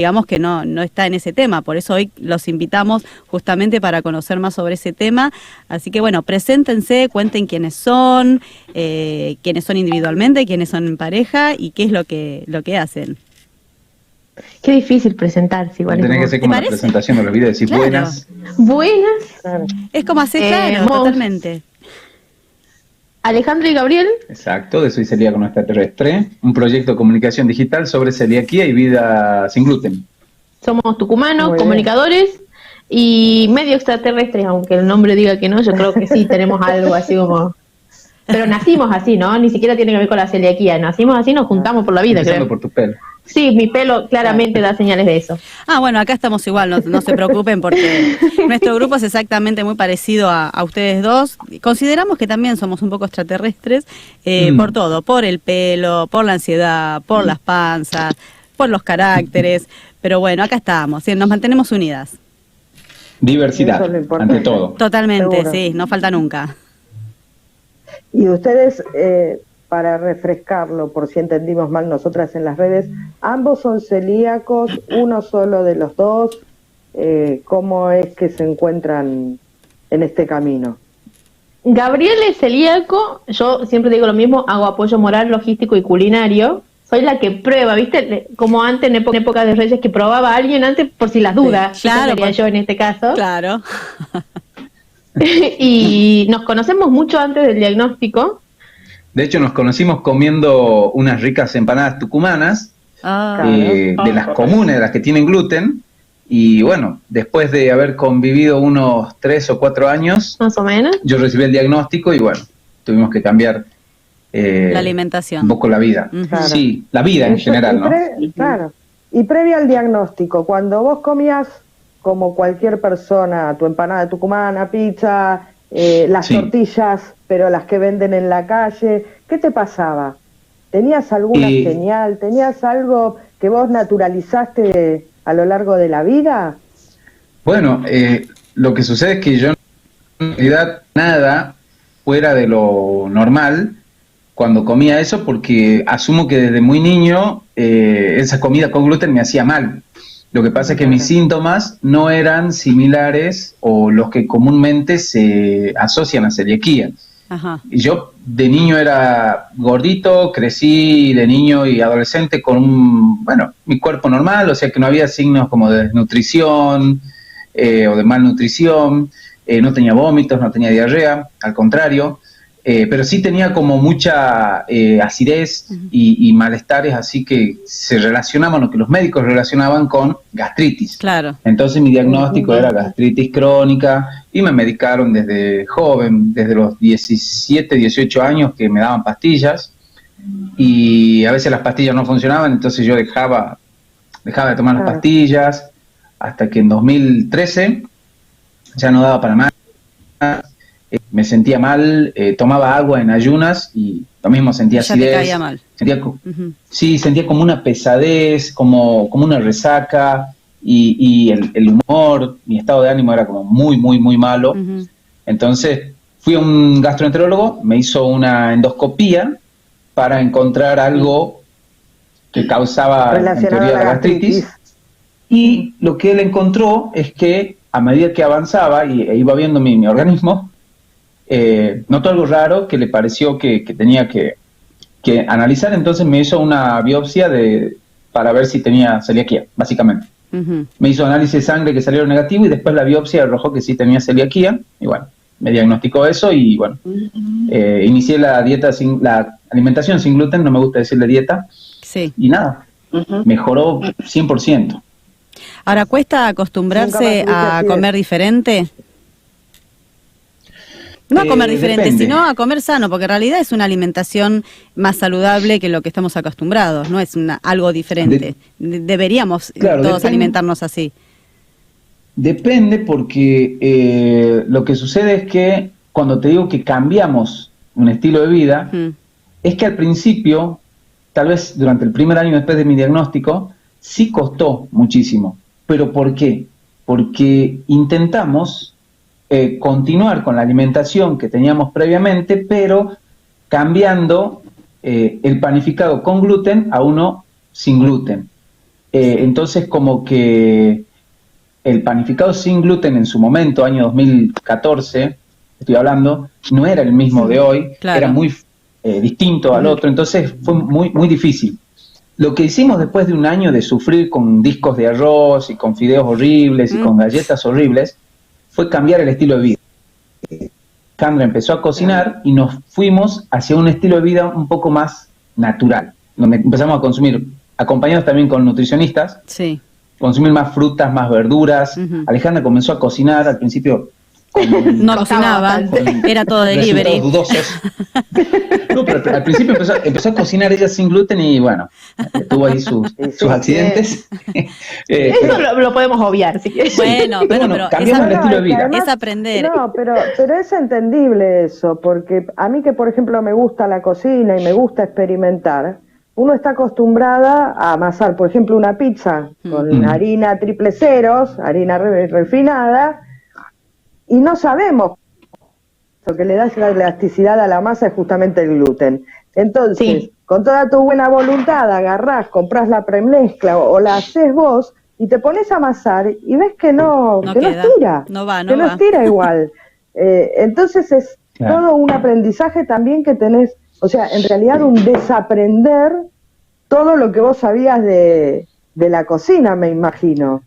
digamos que no está en ese tema, por eso hoy los invitamos justamente para conocer más sobre ese tema. Así que bueno, preséntense, cuenten quiénes son individualmente, quiénes son en pareja y qué es lo que hacen. Qué difícil presentarse igual. Tenés que hacer como una presentación de los videos, decir claro. buenas. Buenas. Claro. Es como hacer, claro, totalmente. Alejandro y Gabriel. Exacto, de Soy Celíaco No Extraterrestre, un proyecto de comunicación digital sobre celiaquía y vida sin gluten. Somos tucumanos, comunicadores y medio extraterrestres, aunque el nombre diga que no, yo creo que sí tenemos algo así como... Pero nacimos así, ¿no? Ni siquiera tiene que ver con la celiaquía, nacimos así, nos juntamos por la vida, empezando creo. por tu pelo. Sí, mi pelo claramente da señales de eso. Bueno, acá estamos igual, no se preocupen porque nuestro grupo es exactamente muy parecido a ustedes dos. Consideramos que también somos un poco extraterrestres por todo, por el pelo, por la ansiedad, por las panzas, por los caracteres. Pero bueno, acá estamos, ¿sí? Nos mantenemos unidas. Diversidad, ante todo. Totalmente, seguro. sí, no falta nunca. Y ustedes, para refrescarlo, por si entendimos mal nosotras en las redes, ambos son celíacos, uno solo de los dos. ¿Cómo es que se encuentran en este camino? Gabriel es celíaco, yo siempre digo lo mismo, hago apoyo moral, logístico y culinario. Soy la que prueba, ¿viste? Como antes, en época de Reyes, que probaba a alguien antes por si las dudas. Sí, claro, sería yo en este caso. Claro. Y nos conocemos mucho antes del diagnóstico. De hecho, nos conocimos comiendo unas ricas empanadas tucumanas, de las comunes, de las que tienen gluten. Y bueno, después de haber convivido unos 3 o 4 años, más o menos, yo recibí el diagnóstico y bueno, tuvimos que cambiar la alimentación. un poco la vida. Claro. Sí, la vida en general, ¿no? Claro. Y previo al diagnóstico, cuando vos comías como cualquier persona, tu empanada tucumana, pizza, las tortillas, pero las que venden en la calle, ¿qué te pasaba? ¿Tenías alguna señal? ¿Tenías algo que vos naturalizaste a lo largo de la vida? Bueno, lo que sucede es que yo en realidad nada fuera de lo normal cuando comía eso, porque asumo que desde muy niño esa comida con gluten me hacía mal. Lo que pasa es que mis síntomas no eran similares o los que comúnmente se asocian a celiaquía. Ajá. Yo de niño era gordito, crecí de niño y adolescente con mi cuerpo normal, o sea que no había signos como de desnutrición o de malnutrición, no tenía vómitos, no tenía diarrea, al contrario, pero sí tenía como mucha acidez y malestares, así que se relacionaban, o que los médicos relacionaban con gastritis. Claro. Entonces mi diagnóstico era gastritis crónica y me medicaron desde joven, desde los 17, 18 años, que me daban pastillas y a veces las pastillas no funcionaban, entonces yo dejaba de tomar las pastillas hasta que en 2013 ya no daba para más. Me sentía mal, tomaba agua en ayunas y lo mismo, sentía acidez. Ya te caía mal. Sí, sentía como una pesadez, como una resaca y el humor, mi estado de ánimo era como muy, muy, muy malo. Entonces fui a un gastroenterólogo, me hizo una endoscopía para encontrar algo que causaba en teoría la gastritis. Y lo que él encontró es que a medida que avanzaba e iba viendo mi organismo, notó algo raro que le pareció que tenía que analizar. Entonces me hizo una biopsia para ver si tenía celiaquía, básicamente. Me hizo análisis de sangre que salieron negativo y después la biopsia arrojó que sí tenía celiaquía y bueno, me diagnosticó eso y bueno, inicié la alimentación sin gluten, no me gusta decirle dieta, y nada, mejoró 100%. Ahora, ¿cuesta acostumbrarse a comer diferente? No a comer diferente, depende. sino a comer sano, porque en realidad es una alimentación más saludable que lo que estamos acostumbrados, no es algo diferente. Deberíamos todos alimentarnos así. Depende, porque lo que sucede es que cuando te digo que cambiamos un estilo de vida, es que al principio, tal vez durante el primer año después de mi diagnóstico, sí costó muchísimo. ¿Pero por qué? Porque intentamos continuar con la alimentación que teníamos previamente, pero cambiando el panificado con gluten a uno sin gluten. Entonces como que el panificado sin gluten en su momento, año 2014, estoy hablando, no era el mismo de hoy, era muy distinto al otro, entonces fue muy, muy difícil. Lo que hicimos después de un año de sufrir con discos de arroz y con fideos horribles y con galletas horribles, fue cambiar el estilo de vida. Sandra empezó a cocinar y nos fuimos hacia un estilo de vida un poco más natural, donde empezamos a consumir, acompañados también con nutricionistas, consumir más frutas, más verduras. Alejandra comenzó a cocinar, al principio no cocinaba, era todo delivery. Dudosos. No, pero al principio empezó a cocinar ella sin gluten y bueno, tuvo ahí sus accidentes. Eso lo podemos obviar, si quieres. Bueno, pero cambiamos el estilo de vida. Es aprender. No, pero es entendible eso, porque a mí que, por ejemplo, me gusta la cocina y me gusta experimentar, uno está acostumbrada a amasar, por ejemplo, una pizza con harina 000, harina refinada, y no sabemos. Lo que le da la elasticidad a la masa es justamente el gluten. Entonces, con toda tu buena voluntad, agarrás, comprás la premezcla o la haces vos y te pones a amasar y ves que no estira. No va. Estira igual. Entonces es todo un aprendizaje también que tenés, o sea, en realidad un desaprender todo lo que vos sabías de la cocina, me imagino.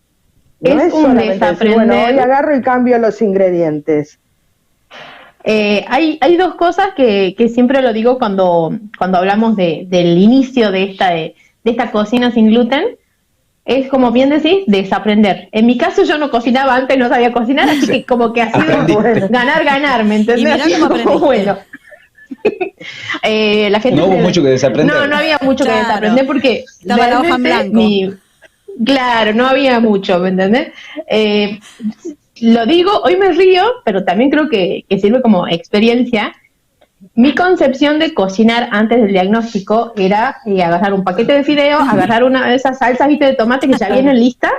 No es un desaprender. Decir, bueno, hoy agarro y cambio los ingredientes. Hay dos cosas que siempre lo digo cuando hablamos del inicio de esta cocina sin gluten. Es, como bien decís, desaprender. En mi caso yo no cocinaba antes, no sabía cocinar, así que como que ha sido ganar, ¿me entendés? Y mirá cómo aprendiste. Bueno. La gente no hubo mucho que desaprender. No había mucho que desaprender porque estaba la hoja en blanco. Claro, no había mucho, ¿me entendés? Lo digo, hoy me río, pero también creo que sirve como experiencia. Mi concepción de cocinar antes del diagnóstico era agarrar un paquete de fideos, agarrar una de esas salsas de tomate que ya vienen listas,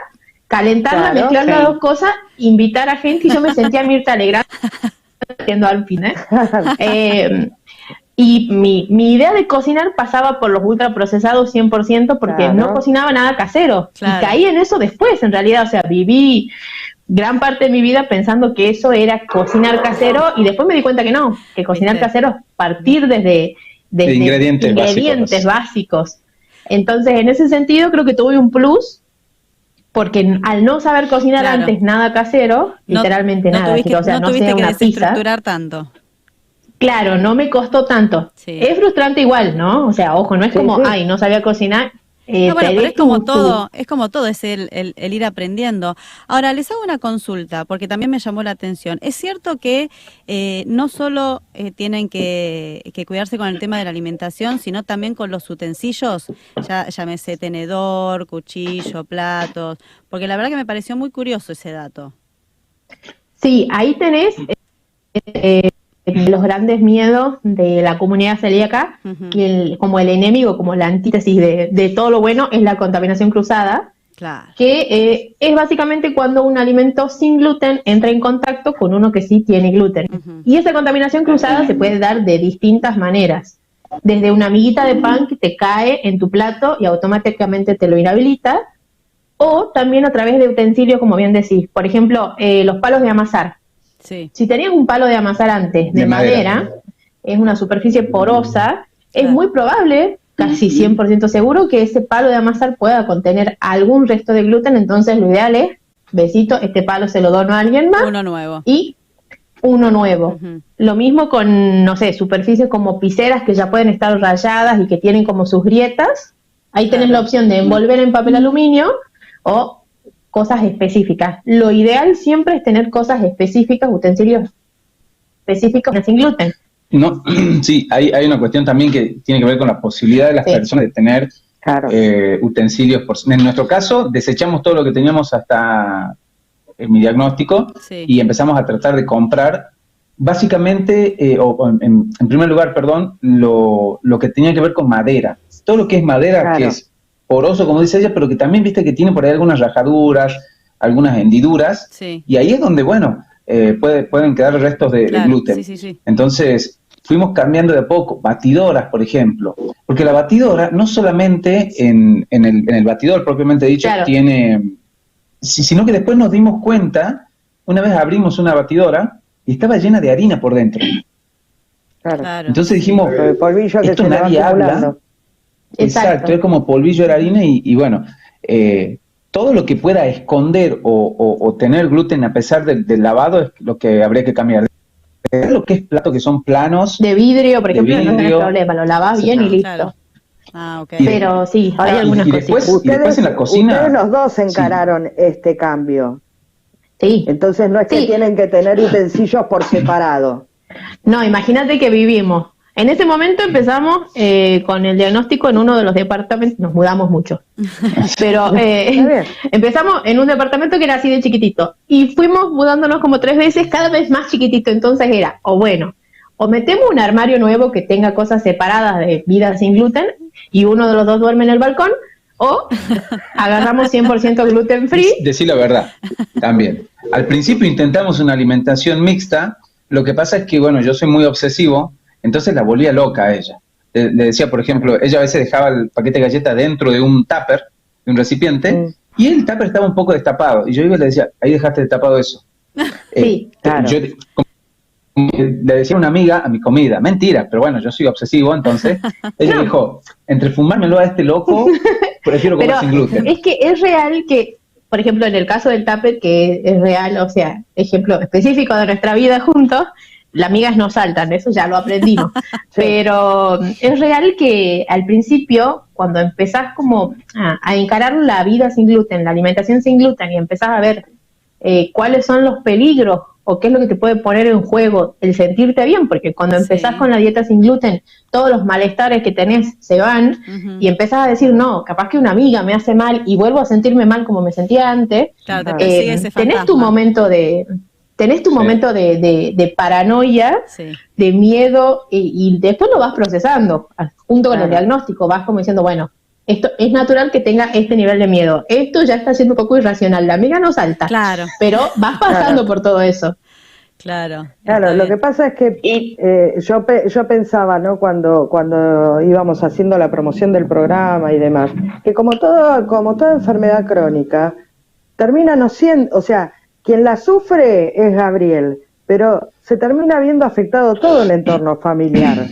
calentarla, mezclar las dos cosas, invitar a gente, y yo me sentía Mirta Legrand haciendo al fin, y mi idea de cocinar pasaba por los ultraprocesados 100% porque no cocinaba nada casero. Y caí en eso después, en realidad. O sea, viví gran parte de mi vida pensando que eso era cocinar casero y después me di cuenta que no, que cocinar casero es partir desde ingredientes básicos. Entonces, en ese sentido, creo que tuve un plus porque al no saber cocinar antes nada casero, literalmente nada. No tuviste que desestructurar tanto. Claro, no me costó tanto. Es frustrante igual, ¿no? O sea, ojo, no es como, ay, no sabía cocinar. No, bueno, pero es como todo, es el ir aprendiendo. Ahora, les hago una consulta, porque también me llamó la atención. Es cierto que no solo tienen que cuidarse con el tema de la alimentación, sino también con los utensilios, llámese tenedor, cuchillo, platos, porque la verdad que me pareció muy curioso ese dato. Sí, ahí tenés los grandes miedos de la comunidad celíaca, que como el enemigo, como la antítesis de todo lo bueno, es la contaminación cruzada, que es básicamente cuando un alimento sin gluten entra en contacto con uno que sí tiene gluten. Y esa contaminación cruzada se puede dar de distintas maneras, desde una miguita de pan que te cae en tu plato y automáticamente te lo inhabilita, o también a través de utensilios, como bien decís, por ejemplo, los palos de amasar. Si tenías un palo de amasar antes de madera, es una superficie porosa, es muy probable, casi 100% seguro, que ese palo de amasar pueda contener algún resto de gluten. Entonces lo ideal es, besito, este palo se lo dono a alguien más. Uno nuevo. Lo mismo con, no sé, superficies como piseras que ya pueden estar rayadas y que tienen como sus grietas. Ahí tenés la opción de envolver en papel aluminio o cosas específicas. Lo ideal siempre es tener cosas específicas, utensilios específicos sin gluten. No, sí, hay una cuestión también que tiene que ver con la posibilidad de las personas de tener utensilios. En nuestro caso, desechamos todo lo que teníamos hasta mi diagnóstico y empezamos a tratar de comprar, básicamente, en primer lugar, lo que tenía que ver con madera. Todo lo que es madera, que es poroso, como dice ella, pero que también, viste, que tiene por ahí algunas rajaduras, algunas hendiduras, y ahí es donde, bueno, pueden quedar restos de gluten. Entonces, fuimos cambiando de a poco. Batidoras, por ejemplo. Porque la batidora, no solamente en el batidor propiamente dicho, Claro. tiene... Sino que después nos dimos cuenta, una vez abrimos una batidora y estaba llena de harina por dentro. Claro. Entonces dijimos, El polvillo que esto se le va nadie habla. acumulando. Exacto, es como polvillo de la harina y bueno, todo lo que pueda esconder o tener gluten a pesar del lavado es lo que habría que cambiar. Lo que es platos que son planos. De vidrio, por De ejemplo, no tenés vidrio. problema, lo lavás bien y listo. Claro. Ah, ok. Pero sí, hay Ahora, algunas y después, cositas. y después en la cocina. Ustedes los dos encararon este cambio. Sí. Entonces no es que Sí. tienen que tener utensilios por separado. No, imagínate que vivimos. En ese momento empezamos con el diagnóstico en uno de los departamentos, nos mudamos mucho, pero Está bien. empezamos en un departamento que era así de chiquitito y fuimos mudándonos como 3 veces, cada vez más chiquitito, entonces era, o metemos un armario nuevo que tenga cosas separadas de vida sin gluten y uno de los dos duerme en el balcón, o agarramos 100% gluten free. Decir la verdad, también. Al principio intentamos una alimentación mixta, lo que pasa es que, bueno, yo soy muy obsesivo, entonces la volvía loca a ella. Le decía, por ejemplo, ella a veces dejaba el paquete de galletas dentro de un tupper, de un recipiente, y el tupper estaba un poco destapado. Y yo iba y le decía, ahí dejaste destapado eso. Sí, claro. Yo le decía a una amiga a mi comida, mentira, pero bueno, yo soy obsesivo, entonces ella dijo, entre fumármelo a este loco, prefiero comer pero sin gluten. es que es real que, por ejemplo, en el caso del tupper, que es real, o sea, ejemplo específico de nuestra vida juntos, las migas no saltan, eso ya lo aprendimos. Pero es real que al principio, cuando empezás como a encarar la vida sin gluten, la alimentación sin gluten, y empezás a ver cuáles son los peligros o qué es lo que te puede poner en juego el sentirte bien, porque cuando empezás con la dieta sin gluten, todos los malestares que tenés se van, y empezás a decir, no, capaz que una amiga me hace mal y vuelvo a sentirme mal como me sentía antes. Claro, te persigue ese tenés fantasma. tu momento de... momento de paranoia, de miedo, y después lo vas procesando, junto con el diagnóstico, vas como diciendo, bueno, esto es natural que tenga este nivel de miedo, esto ya está siendo un poco irracional, la amiga no salta, pero vas pasando por todo eso. Claro, lo que pasa es que yo pensaba, ¿no? Cuando íbamos haciendo la promoción del programa y demás, que como toda enfermedad crónica, termina no siendo, o sea, quien la sufre es Gabriel, pero se termina viendo afectado todo el entorno familiar.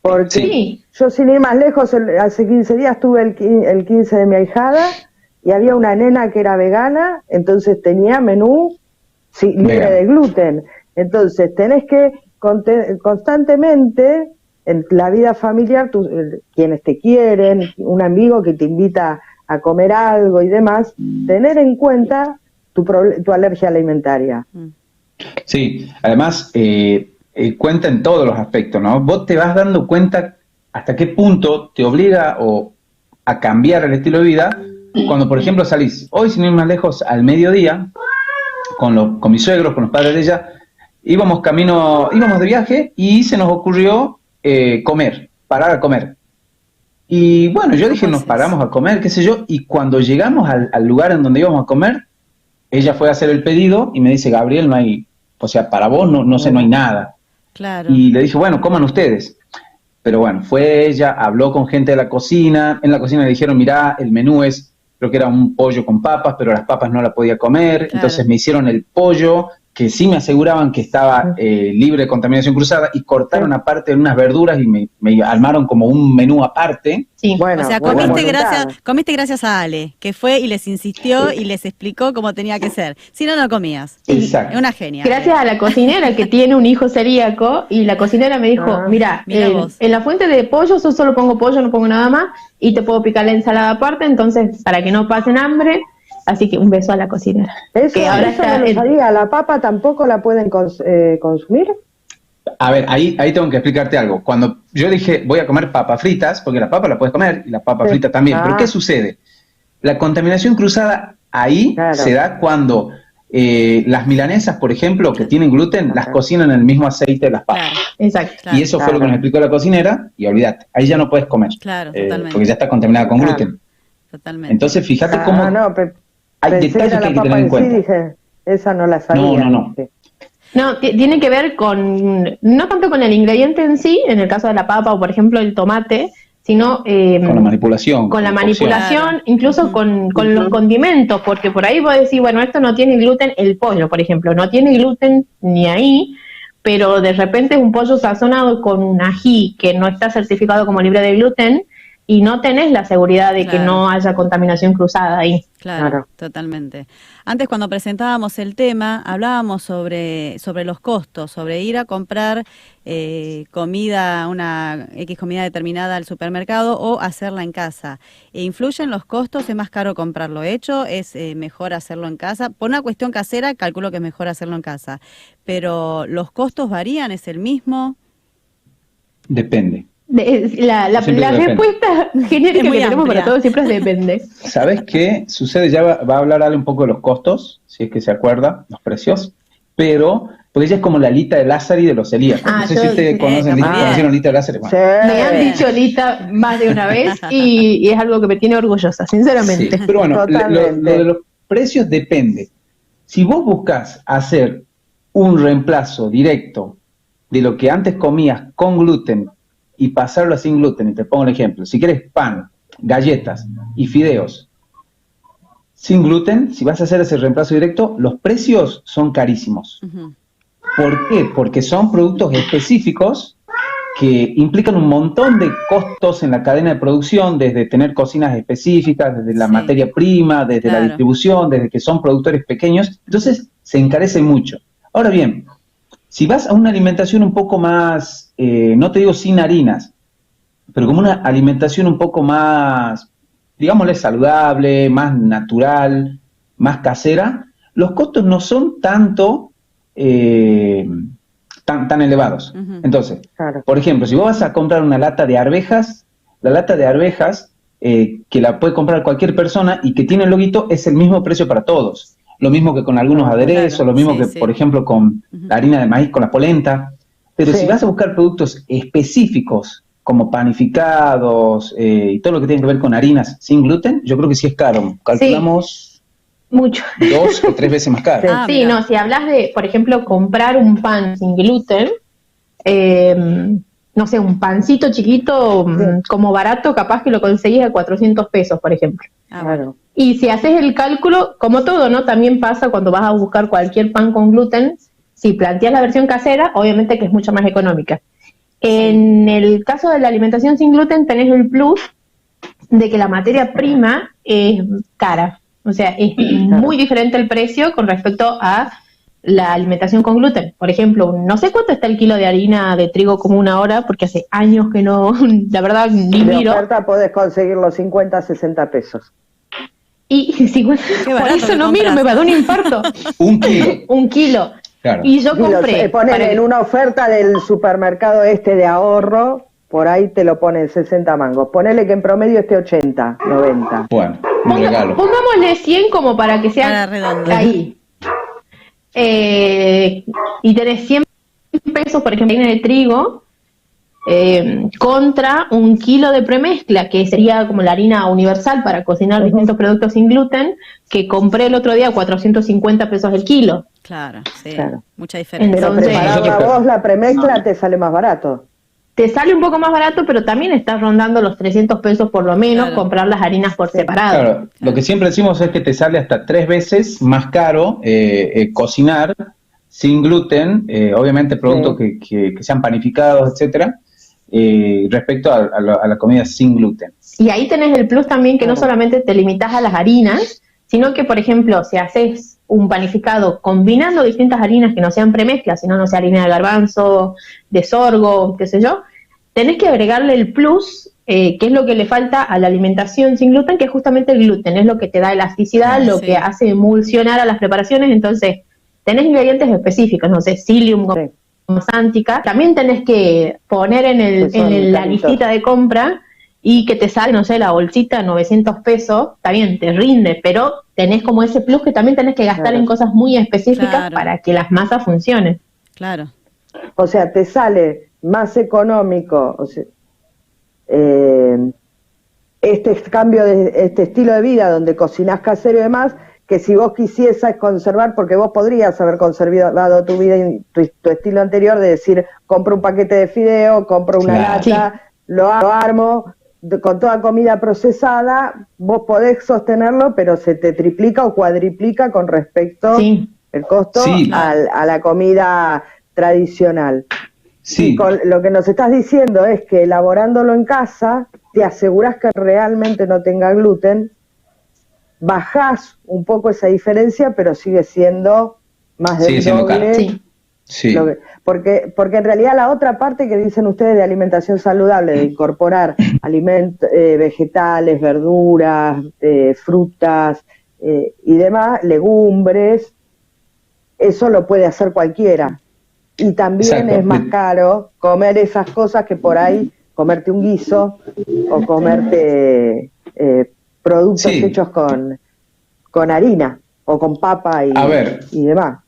Porque yo, sin ir más lejos, hace 15 días tuve el 15 de mi ahijada y había una nena que era vegana, entonces tenía menú libre de gluten. Entonces tenés que constantemente, en la vida familiar, quienes te quieren, un amigo que te invita a comer algo y demás, tener en cuenta tu alergia alimentaria. Sí, además cuenta en todos los aspectos, ¿no? Vos te vas dando cuenta hasta qué punto te obliga a cambiar el estilo de vida cuando, por ejemplo, salís, hoy sin ir más lejos, al mediodía, con mis suegros, con los padres de ella, íbamos de viaje y se nos ocurrió parar a comer. Y bueno, yo dije, nos paramos a comer, qué sé yo, y cuando llegamos al lugar en donde íbamos a comer, ella fue a hacer el pedido y me dice, Gabriel, no hay, o sea, para vos no hay nada. Claro. Y le dije, bueno, coman ustedes. Pero bueno, fue ella, habló con gente de la cocina, en la cocina le dijeron, mirá, el menú creo que era un pollo con papas, pero las papas no la podía comer, entonces me hicieron el pollo, que sí me aseguraban que estaba libre de contaminación cruzada, y cortaron aparte unas verduras y me armaron como un menú aparte. Sí, bueno, o sea, comiste gracias a Ale, que fue y les insistió y les explicó cómo tenía que ser. Si no, no comías. Exacto. Es una genia. Gracias a la cocinera que tiene un hijo celíaco, y la cocinera me dijo, mira en la fuente de pollo yo solo pongo pollo, no pongo nada más, y te puedo picar la ensalada aparte, entonces para que no pasen hambre. Así que un beso a la cocinera. Eso no lo sabía. ¿La papa tampoco la pueden consumir? A ver, ahí tengo que explicarte algo. Cuando yo dije, voy a comer papas fritas, porque la papa la puedes comer y la papa frita también, pero ¿qué sucede? La contaminación cruzada ahí se da cuando las milanesas, por ejemplo, que tienen gluten, las cocinan en el mismo aceite de las papas. Exacto. Y eso fue lo que nos explicó la cocinera, y olvídate, ahí ya no puedes comer. Claro, totalmente. Porque ya está contaminada con gluten. Totalmente. Entonces, fíjate cómo hay detalles que hay que tener en cuenta. Sí, dije, esa no la sabía. No. No, tiene que ver no tanto con el ingrediente en sí, en el caso de la papa o por ejemplo el tomate, sino con la manipulación. Con la cocción. manipulación, incluso con los condimentos, porque por ahí vos decís, bueno, esto no tiene gluten, el pollo, por ejemplo, no tiene gluten ni ahí, pero de repente es un pollo sazonado con un ají que no está certificado como libre de gluten y no tenés la seguridad de que no haya contaminación cruzada ahí. Claro, totalmente. Antes, cuando presentábamos el tema, hablábamos sobre los costos, sobre ir a comprar comida, una X comida determinada al supermercado o hacerla en casa. ¿Influyen los costos? ¿Es más caro comprarlo hecho? ¿Es mejor hacerlo en casa? Por una cuestión casera, calculo que es mejor hacerlo en casa. Pero, ¿los costos varían? ¿Es el mismo? Depende. La respuesta genérica que tenemos para todos siempre es depende. ¿Sabes qué sucede? Ya va a hablar Ale un poco de los costos, si es que se acuerda, los precios, pero porque ella es como la Lita de Lázari de los celíacos. No sé si ustedes conocieron Lita de Lázari. Bueno. Me han dicho Lita más de una vez y es algo que me tiene orgullosa, sinceramente. Sí, pero bueno, lo de los precios depende. Si vos buscas hacer un reemplazo directo de lo que antes comías con gluten y pasarlo a sin gluten, y te pongo un ejemplo, si quieres pan, galletas y fideos sin gluten, si vas a hacer ese reemplazo directo, los precios son carísimos. Uh-huh. ¿Por qué? Porque son productos específicos que implican un montón de costos en la cadena de producción, desde tener cocinas específicas, desde la materia prima, desde la distribución, desde que son productores pequeños, entonces se encarece mucho. Ahora bien, si vas a una alimentación un poco más, no te digo sin harinas, pero como una alimentación un poco más, digámosle, saludable, más natural, más casera, los costos no son tanto tan elevados. Uh-huh. Entonces, por ejemplo, si vos vas a comprar una lata de arvejas, la lata de arvejas, que la puede comprar cualquier persona y que tiene el loguito, es el mismo precio para todos. Lo mismo que con algunos aderezos, lo mismo por ejemplo, con la harina de maíz, con la polenta. Pero si vas a buscar productos específicos, como panificados y todo lo que tiene que ver con harinas sin gluten, yo creo que sí es caro. Calculamos mucho. 2 o 3 veces más caro. Sí, no, si hablas de, por ejemplo, comprar un pan sin gluten, no sé, un pancito chiquito como barato, capaz que lo conseguís a 400 pesos, por ejemplo. Claro. Y si haces el cálculo, como todo, ¿no? También pasa cuando vas a buscar cualquier pan con gluten, si planteas la versión casera, obviamente que es mucho más económica. En el caso de la alimentación sin gluten tenés el plus de que la materia prima es cara. O sea, es muy diferente el precio con respecto a la alimentación con gluten. Por ejemplo, no sé cuánto está el kilo de harina de trigo común ahora, porque hace años que no, la verdad, ni miro. De oferta podés conseguir los 50, 60 pesos. Y 50, por eso no miro, me va a dar un infarto. Un kilo. Claro. Y yo compré. Ponen en una oferta del supermercado de ahorro, por ahí te lo ponen 60 mangos. Ponele que en promedio esté 80, 90. Bueno, un regalo. Pongámosle 100 como para que sea ahí. Y tenés 100 pesos, por ejemplo, de trigo, contra un kilo de premezcla, que sería como la harina universal para cocinar distintos productos sin gluten, que compré el otro día a 450 pesos el kilo. Claro, sí, mucha diferencia. Entonces, prepararla vos la premezcla te sale más barato. Te sale un poco más barato, pero también estás rondando los 300 pesos por lo menos comprar las harinas por separado. Claro, lo que siempre decimos es que te sale hasta 3 veces más caro cocinar sin gluten, obviamente productos que sean panificados, etcétera, respecto a la comida sin gluten. Y ahí tenés el plus también que no solamente te limitas a las harinas, sino que, por ejemplo, si haces un panificado combinando distintas harinas que no sean premezclas, sino no sea harina de garbanzo, de sorgo, qué sé yo, tenés que agregarle el plus, que es lo que le falta a la alimentación sin gluten, que es justamente el gluten, es lo que te da elasticidad, lo que hace emulsionar a las preparaciones. Entonces, tenés ingredientes específicos, no sé, psyllium, sántica, también tenés que poner en la listita de compra y que te sale, no sé, la bolsita 900 pesos, está bien, te rinde, pero tenés como ese plus que también tenés que gastar en cosas muy específicas para que las masas funcionen. Claro. O sea, te sale más económico, o sea, este cambio de este estilo de vida donde cocinás casero y demás, que si vos quisieses conservar, porque vos podrías haber conservado tu vida y tu estilo anterior de decir, compro un paquete de fideo, compro una lata, lo armo, con toda comida procesada, vos podés sostenerlo, pero se te triplica o cuadriplica con respecto el costo a la comida tradicional. Sí. Y con lo que nos estás diciendo es que elaborándolo en casa, te asegurás que realmente no tenga gluten, bajás un poco esa diferencia, pero sigue siendo más del doble. Sí. Porque en realidad la otra parte que dicen ustedes de alimentación saludable, de incorporar vegetales, verduras, frutas y demás, legumbres, eso lo puede hacer cualquiera. Y también es más caro comer esas cosas que por ahí comerte un guiso o comerte productos hechos con harina o con papa y demás.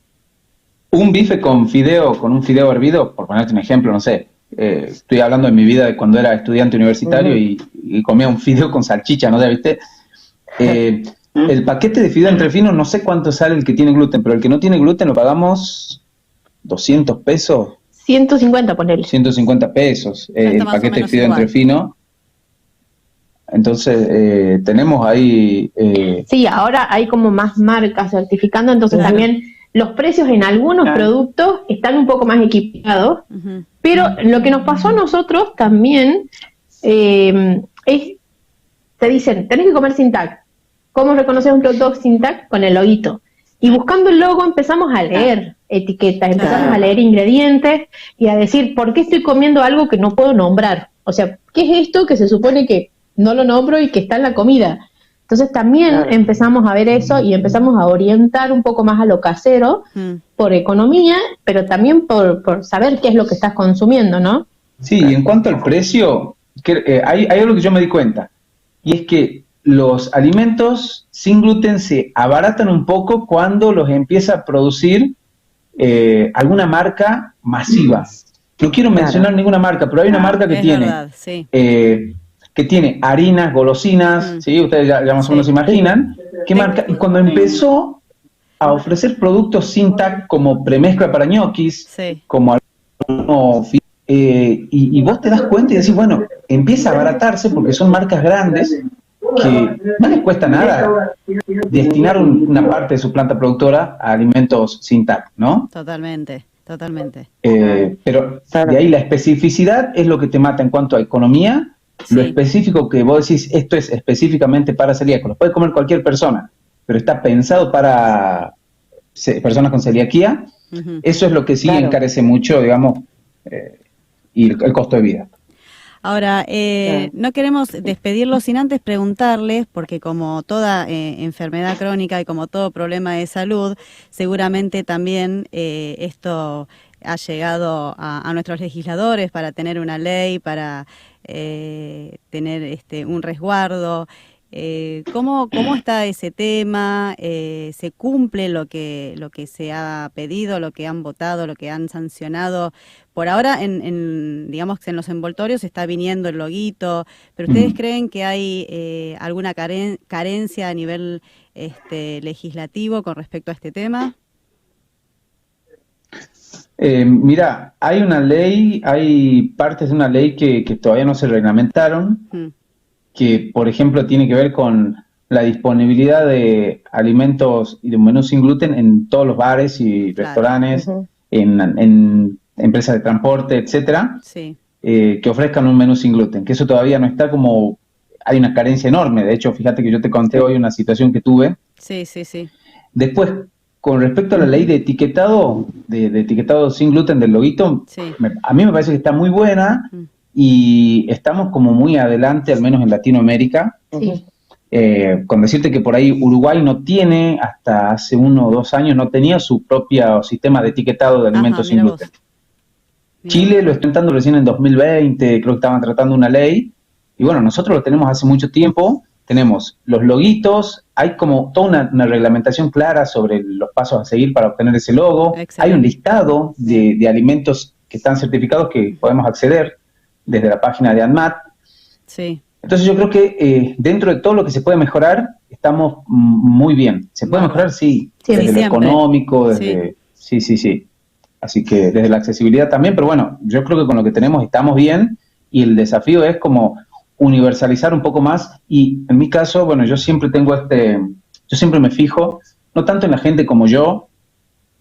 Un bife con un fideo hervido, por ponerte un ejemplo, no sé, estoy hablando de mi vida de cuando era estudiante universitario y comía un fideo con salchicha, ¿no? ¿Viste? El paquete de fideo entrefinos, no sé cuánto sale el que tiene gluten, pero el que no tiene gluten lo pagamos 200 pesos. 150, ponele. 150 pesos, el paquete de fideo entrefino. Entonces, tenemos ahí... Sí, ahora hay como más marcas certificando, entonces también los precios en algunos productos están un poco más equipados, pero lo que nos pasó a nosotros también es, te dicen, tenés que comer sin TAC. ¿Cómo reconocer un producto sin TAC? Con el loguito. Y buscando el logo empezamos a leer etiquetas, empezamos a leer ingredientes y a decir, ¿por qué estoy comiendo algo que no puedo nombrar? O sea, ¿qué es esto que se supone que no lo nombro y que está en la comida? Entonces también empezamos a ver eso y empezamos a orientar un poco más a lo casero por economía, pero también por saber qué es lo que estás consumiendo, ¿no? Sí, y en cuanto al precio, hay algo que yo me di cuenta, y es que los alimentos sin gluten se abaratan un poco cuando los empieza a producir alguna marca masiva. No quiero mencionar ninguna marca, pero hay una marca que tiene... Verdad, sí. Que tiene harinas, golosinas, ¿sí? Ustedes ya más o menos se imaginan, qué marca, y cuando empezó a ofrecer productos sin TAC como premezcla para ñoquis, como y vos te das cuenta y decís, bueno, empieza a abaratarse porque son marcas grandes que no les cuesta nada destinar una parte de su planta productora a alimentos sin TAC, ¿no? Totalmente. Pero de ahí la especificidad es lo que te mata en cuanto a economía. Lo específico que vos decís, esto es específicamente para celíacos, lo puede comer cualquier persona, pero está pensado para personas con celiaquía, eso es lo que sí encarece mucho, digamos, y el costo de vida. Ahora, no queremos despedirlos sin antes preguntarles, porque como toda enfermedad crónica y como todo problema de salud, seguramente también esto ha llegado a nuestros legisladores para tener una ley, para tener un resguardo. ¿Cómo está ese tema? ¿Se cumple lo que se ha pedido, lo que han votado, lo que han sancionado? Por ahora, digamos que en los envoltorios está viniendo el loguito, pero ¿ustedes creen que hay alguna carencia a nivel legislativo con respecto a este tema? Mira, hay una ley, hay partes de una ley que todavía no se reglamentaron, que por ejemplo tiene que ver con la disponibilidad de alimentos y de un menú sin gluten en todos los bares y restaurantes, en empresas de transporte, etcétera, que ofrezcan un menú sin gluten, que eso todavía no está, como hay una carencia enorme. De hecho, fíjate que yo te conté hoy una situación que tuve. Sí. Después, con respecto a la ley de etiquetado, de etiquetado sin gluten del loguito, a mí me parece que está muy buena y estamos como muy adelante, al menos en Latinoamérica. Con decirte que por ahí Uruguay no tiene, hasta hace 1 o 2 años, no tenía su propio sistema de etiquetado de alimentos sin gluten. Chile lo está tratando recién en 2020, creo que estaban tratando una ley, y bueno, nosotros lo tenemos hace mucho tiempo. Tenemos los loguitos, hay como toda una reglamentación clara sobre los pasos a seguir para obtener ese logo. Excelente. Hay un listado de alimentos que están certificados que podemos acceder desde la página de ANMAT. Entonces yo creo que dentro de todo lo que se puede mejorar, estamos muy bien. ¿Se puede mejorar? Sí. Desde lo económico, desde... Sí. Así que desde la accesibilidad también, pero bueno, yo creo que con lo que tenemos estamos bien y el desafío es como universalizar un poco más y en mi caso, bueno, yo siempre me fijo, no tanto en la gente como yo,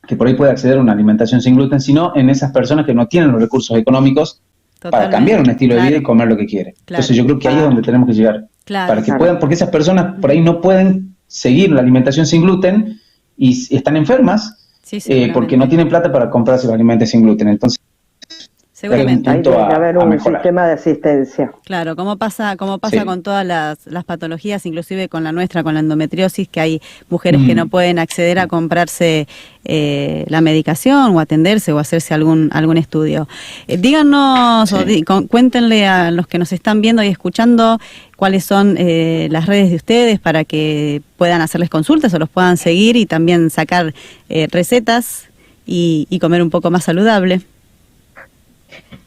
que por ahí puede acceder a una alimentación sin gluten, sino en esas personas que no tienen los recursos económicos para cambiar un estilo de vida y comer lo que quieren. Entonces yo creo que ahí es donde tenemos que llegar. Para que puedan, porque esas personas por ahí no pueden seguir la alimentación sin gluten y están enfermas porque no tienen plata para comprarse los alimentos sin gluten. Entonces, seguramente hay que haber un sistema de asistencia. Claro, como pasa con todas las patologías, inclusive con la nuestra, con la endometriosis, que hay mujeres que no pueden acceder a comprarse la medicación o atenderse o hacerse algún estudio. Díganos, cuéntenle a los que nos están viendo y escuchando cuáles son las redes de ustedes para que puedan hacerles consultas o los puedan seguir y también sacar recetas y comer un poco más saludable.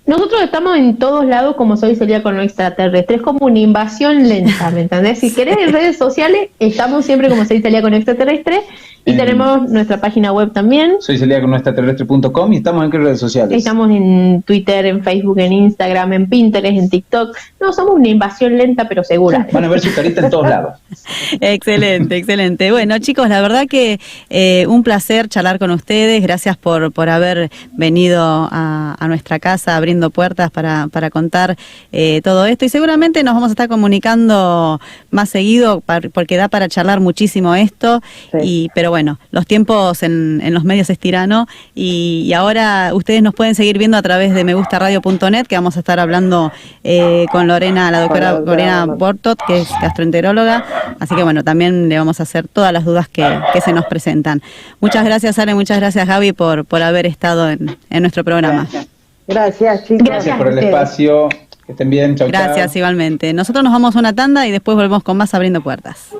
Nosotros estamos en todos lados como Soy Celíaco No Extraterrestre, es como una invasión lenta, ¿me entendés? Si querés en redes sociales, estamos siempre como Soy Celíaco No Extraterrestre y tenemos nuestra página web también. Soy celíaconoextraterrestre.com y estamos en qué redes sociales. Estamos en Twitter, en Facebook, en Instagram, en Pinterest, en TikTok. No, somos una invasión lenta pero segura. Van a ver su carita en todos lados. Excelente. Bueno, chicos, la verdad que un placer charlar con ustedes. Gracias por haber venido a nuestra casa abriendo puertas para contar todo esto. Y seguramente nos vamos a estar comunicando más seguido porque da para charlar muchísimo esto. Pero bueno, los tiempos en los medios es tirano y ahora ustedes nos pueden seguir viendo a través de megustaradio.net, que vamos a estar hablando con Lorena, la doctora Lorena Bortot, que es gastroenteróloga, así que bueno, también le vamos a hacer todas las dudas que se nos presentan. Muchas gracias, Ale, muchas gracias, Gaby, por haber estado en nuestro programa. Gracias, chicos. Gracias por el espacio, que estén bien, chau. Gracias, igualmente. Nosotros nos vamos a una tanda y después volvemos con más Abriendo Puertas.